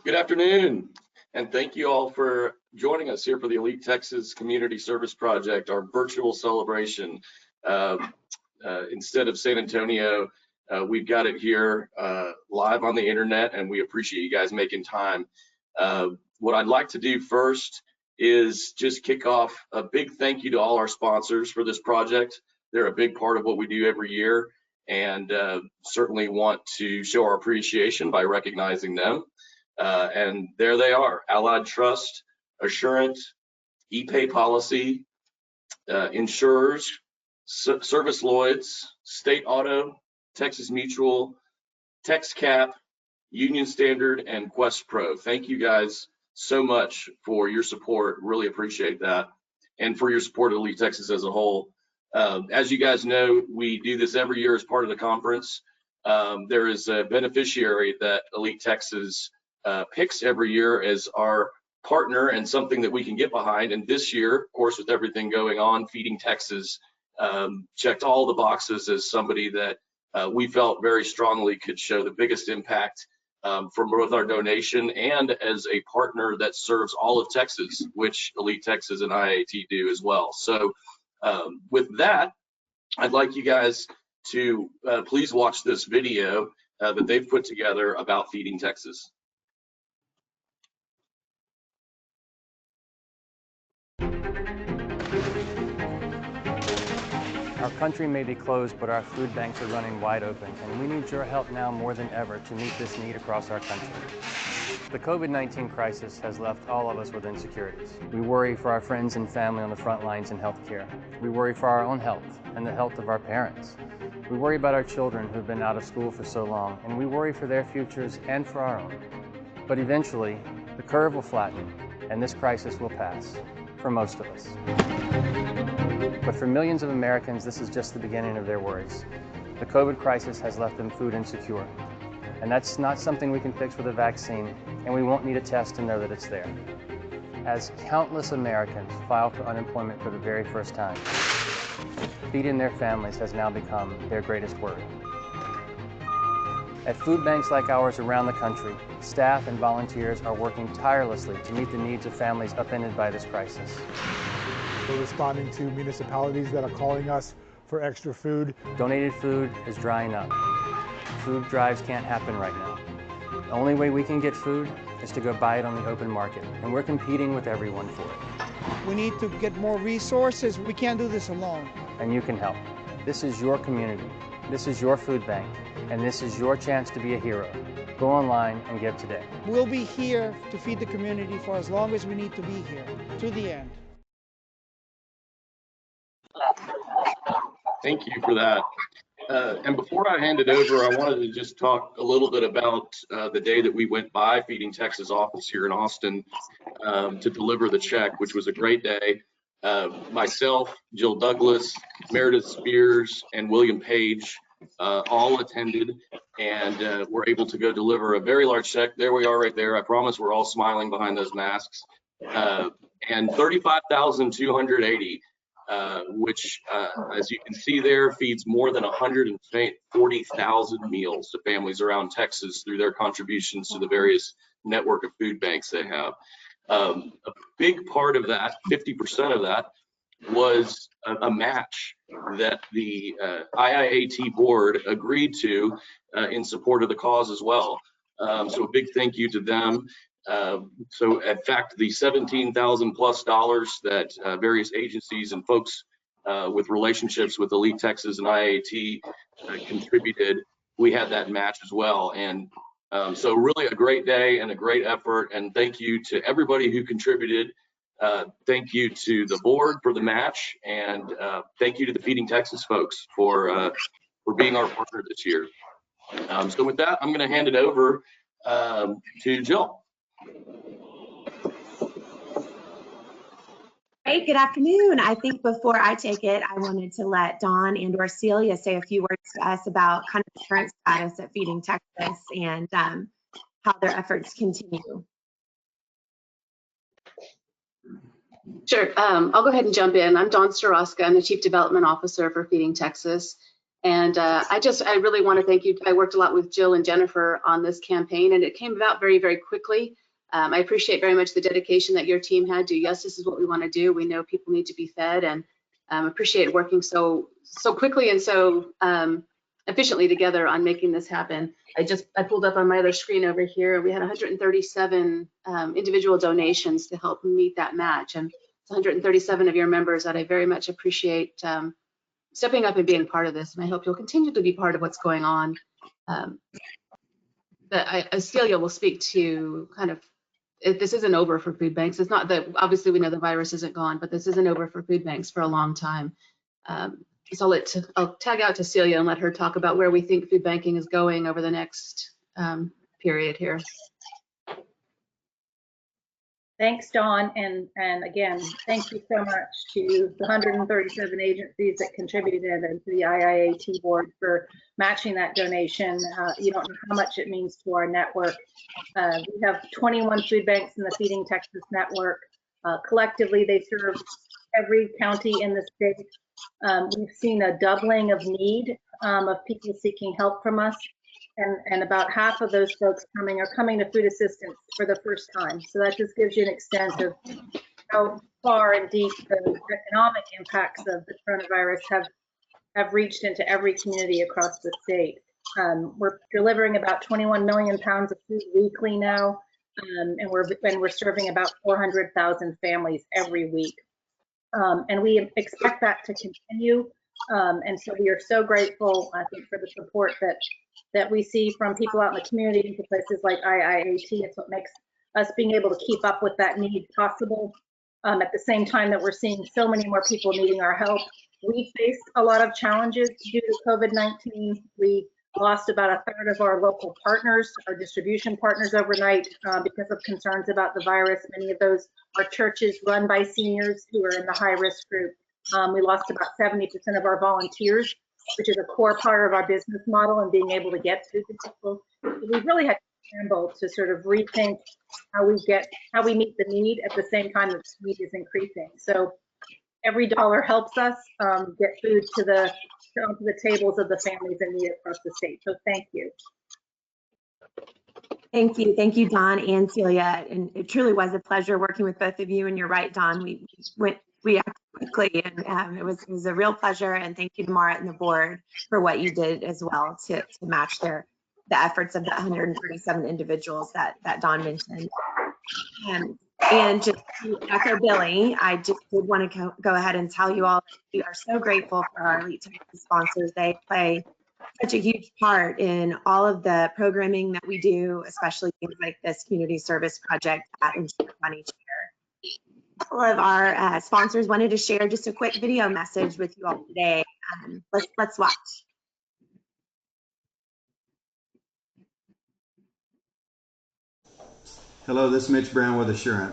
Good afternoon, and thank you all for joining us here for the ELITExas Community Service Project, our virtual celebration. Instead of San Antonio, we've got it here live on the internet, and we appreciate you guys making time. What I'd like to do first is just kick off a big thank you to all our sponsors for this project. They're a big part of what we do every year, and certainly want to show our appreciation by recognizing them. And there they are: Allied Trust, Assurant, ePay Policy, Insurers, Service Lloyds, State Auto, Texas Mutual, TexCap, Union Standard, and Quest Pro. Thank you guys so much for your support. Really appreciate that, and for your support of ELITExas as a whole. As you guys know, we do this every year as part of the conference. There is a beneficiary that ELITExas picks every year as our partner and something that we can get behind. And this year, of course, with everything going on, Feeding Texas checked all the boxes as somebody that we felt very strongly could show the biggest impact from both our donation and as a partner that serves all of Texas, which ELITExas and IIAT do as well. So with that, I'd like you guys to please watch this video that they've put together about Feeding Texas. Our country may be closed, but our food banks are running wide open, and we need your help now more than ever to meet this need across our country. The COVID-19 crisis has left all of us with insecurities. We worry for our friends and family on the front lines in healthcare. We worry for our own health and the health of our parents. We worry about our children who've been out of school for so long, and we worry for their futures and for our own. But eventually, the curve will flatten, and this crisis will pass, for most of us. But for millions of Americans, this is just the beginning of their worries. The COVID crisis has left them food insecure. And that's not something we can fix with a vaccine, and we won't need a test to know that it's there. As countless Americans file for unemployment for the very first time, feeding their families has now become their greatest worry. At food banks like ours around the country, staff and volunteers are working tirelessly to meet the needs of families upended by this crisis. We're responding to municipalities that are calling us for extra food. Donated food is drying up. Food drives can't happen right now. The only way we can get food is to go buy it on the open market, and we're competing with everyone for it. We need to get more resources. We can't do this alone. And you can help. This is your community. This is your food bank, and this is your chance to be a hero. Go online and give today. We'll be here to feed the community for as long as we need to be here, to the end. Thank you for that. And before I hand it over, I wanted to just talk a little bit about the day that we went by Feeding Texas office here in Austin to deliver the check, which was a great day. Myself, Jill Douglas, Meredith Spears, and William Page all attended, and were able to go deliver a very large check. There we are right there. I promise we're all smiling behind those masks. And $35,280. Which, as you can see there, feeds more than 140,000 meals to families around Texas through their contributions to the various network of food banks they have. A big part of that, 50% of that, was a match that the IIAT board agreed to in support of the cause as well. So a big thank you to them. So in fact, the $17,000+ that various agencies and folks with relationships with ELITExas and IIAT contributed, we had that match as well. And so really a great day and a great effort, and thank you to everybody who contributed. Thank you to the board for the match, and thank you to the Feeding Texas folks for being our partner this year. So with that, I'm going to hand it over to Jill. Great, good afternoon. I think before I take it, I wanted to let Dawn and or Celia say a few words to us about kind of the current status at Feeding Texas and how their efforts continue. Sure, I'll go ahead and jump in. I'm Dawn Starostka. I'm the Chief Development Officer for Feeding Texas. And I really want to thank you. I worked a lot with Jill and Jennifer on this campaign, and it came about very, very quickly. I appreciate very much the dedication that your team had to, yes, this is what we want to do. We know people need to be fed, and appreciate working so quickly and so efficiently together on making this happen. I pulled up on my other screen over here. We had 137 individual donations to help meet that match, and 137 of your members that I very much appreciate stepping up and being part of this, and I hope you'll continue to be part of what's going on. Celia will speak to kind of, this isn't over for food banks. It's not that, obviously we know the virus isn't gone, but this isn't over for food banks for a long time. So I'll tag out to Celia and let her talk about where we think food banking is going over the next period here. Thanks, Dawn, and again, thank you so much to the 137 agencies that contributed and to the IIAT board for matching that donation. You don't know how much it means to our network. We have 21 food banks in the Feeding Texas network. Collectively, they serve every county in the state. We've seen a doubling of need of people seeking help from us. And about half of those folks are coming to food assistance for the first time. So that just gives you an extent of how far and deep the economic impacts of the coronavirus have reached into every community across the state. We're delivering about 21 million pounds of food weekly now, and we're serving about 400,000 families every week. And we expect that to continue. And so we are so grateful, I think, for the support that we see from people out in the community to places like IIAT. It's what makes us being able to keep up with that need possible. At the same time that we're seeing so many more people needing our help. We face a lot of challenges due to COVID-19. We lost about a third of our local partners, our distribution partners overnight because of concerns about the virus. Many of those are churches run by seniors who are in the high risk group. We lost about 70% of our volunteers, which is a core part of our business model and being able to get food to people. We really had to scramble to sort of rethink how we meet the need at the same time that the need is increasing. So every dollar helps us get food to the tables of the families in need across the state. So thank you. Thank you, Dawn and Celia. And it truly was a pleasure working with both of you. And you're right, Dawn, we acted quickly, and it was a real pleasure. And thank you to Mara and the board for what you did as well to match the efforts of the 137 individuals that Dawn mentioned. And just to echo Billy, I just did want to go ahead and tell you all that we are so grateful for our ELITExas sponsors. They play such a huge part in all of the programming that we do, especially things like this community service project at Funny Chair. A couple of our sponsors wanted to share just a quick video message with you all today. Let's watch. Hello, this is Mitch Brown with Assurant.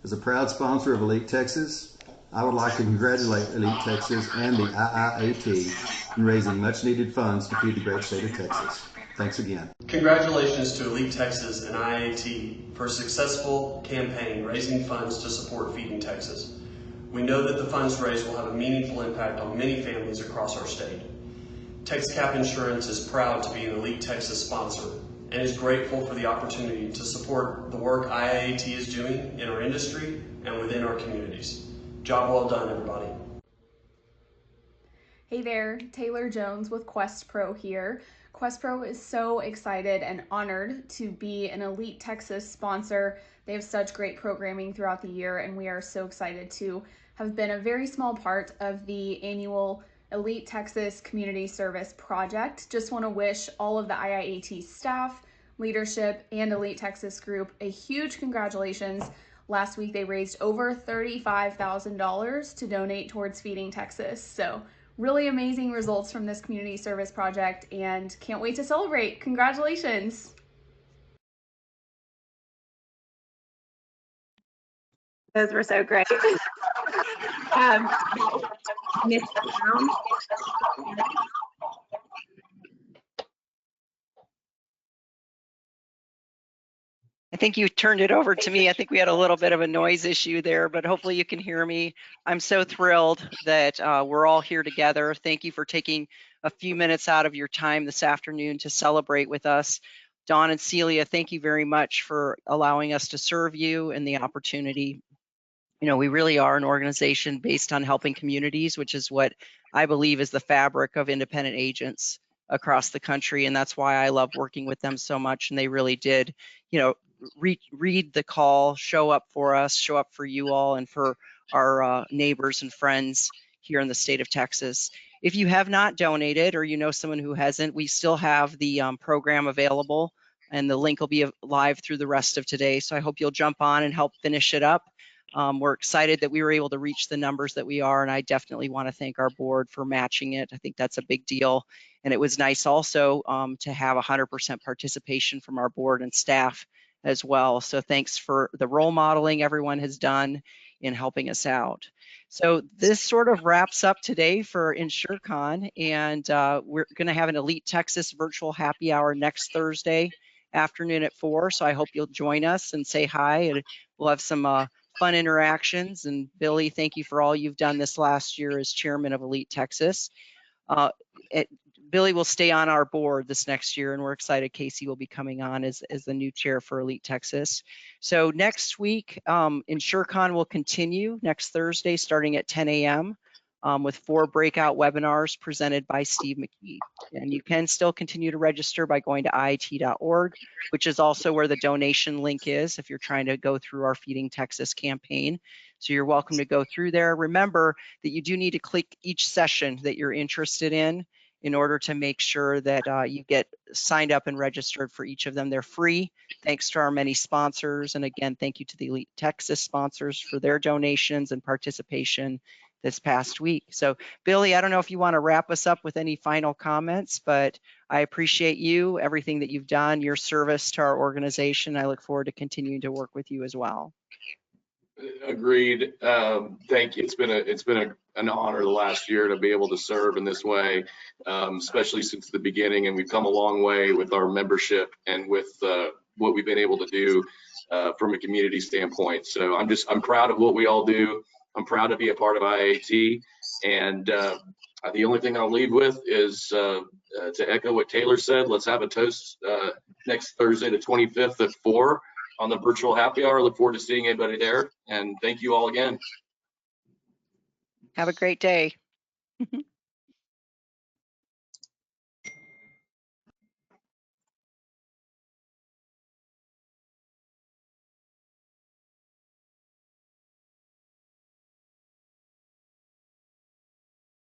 As a proud sponsor of ELITExas, I would like to congratulate ELITExas and the IIAT in raising much needed funds to feed the great state of Texas. Thanks again. Congratulations to ELITExas and IIAT for a successful campaign raising funds to support Feeding Texas. We know that the funds raised will have a meaningful impact on many families across our state. TexCap Insurance is proud to be an ELITExas sponsor and is grateful for the opportunity to support the work IIAT is doing in our industry and within our communities. Job well done, everybody. Hey there, Taylor Jones with Quest Pro here. Quest Pro is so excited and honored to be an ELITExas sponsor. They have such great programming throughout the year, and we are so excited to have been a very small part of the annual ELITExas Community Service Project. Just want to wish all of the IIAT staff, leadership, and ELITExas group a huge congratulations. Last week they raised over $35,000 to donate towards Feeding Texas. So really amazing results from this community service project, and can't wait to celebrate. Congratulations. Those were so great. Miss Brown. think you turned it over to me. I think we had a little bit of a noise issue there, but hopefully you can hear me. I'm so thrilled that we're all here together. Thank you for taking a few minutes out of your time this afternoon to celebrate with us. Dawn and Celia, thank you very much for allowing us to serve you and the opportunity. You know, we really are an organization based on helping communities, which is what I believe is the fabric of independent agents across the country. And that's why I love working with them so much. And they really did, you know, read the call, show up for us, show up for you all and for our neighbors and friends here in the state of Texas. If you have not donated or you know someone who hasn't, we still have the program available and the link will be live through the rest of today. So I hope you'll jump on and help finish it up. We're excited that we were able to reach the numbers that we are, and I definitely want to thank our board for matching it. I think that's a big deal. And it was nice also to have 100% participation from our board and staff as well. So thanks for the role modeling everyone has done in helping us out. So this sort of wraps up today for InsureCon, and we're going to have an Elite Texas virtual happy hour next Thursday afternoon at 4. So I hope you'll join us and say hi, and we'll have some fun interactions. And Billy, thank you for all you've done this last year as chairman of ELITExas. Billy will stay on our board this next year, and we're excited Casey will be coming on as the new chair for ELITExas. So next week, InsureCon will continue next Thursday starting at 10 a.m. With 4 breakout webinars presented by Steve McKee. And you can still continue to register by going to IIAT.org, which is also where the donation link is if you're trying to go through our Feeding Texas campaign. So you're welcome to go through there. Remember that you do need to click each session that you're interested in order to make sure that you get signed up and registered for each of them. They're free, thanks to our many sponsors. And again, thank you to the ELITExas sponsors for their donations and participation this past week. So Billy, I don't know if you want to wrap us up with any final comments, but I appreciate you, everything that you've done, your service to our organization. I look forward to continuing to work with you as well. Agreed. Thank you. It's been an honor the last year to be able to serve in this way, especially since the beginning. And we've come a long way with our membership and with what we've been able to do from a community standpoint. So I'm proud of what we all do. I'm proud to be a part of IIAT. And the only thing I'll leave with is to echo what Taylor said. Let's have a toast next Thursday, the 25th at 4. On the virtual happy hour. Look forward to seeing everybody there. And thank you all again. Have a great day.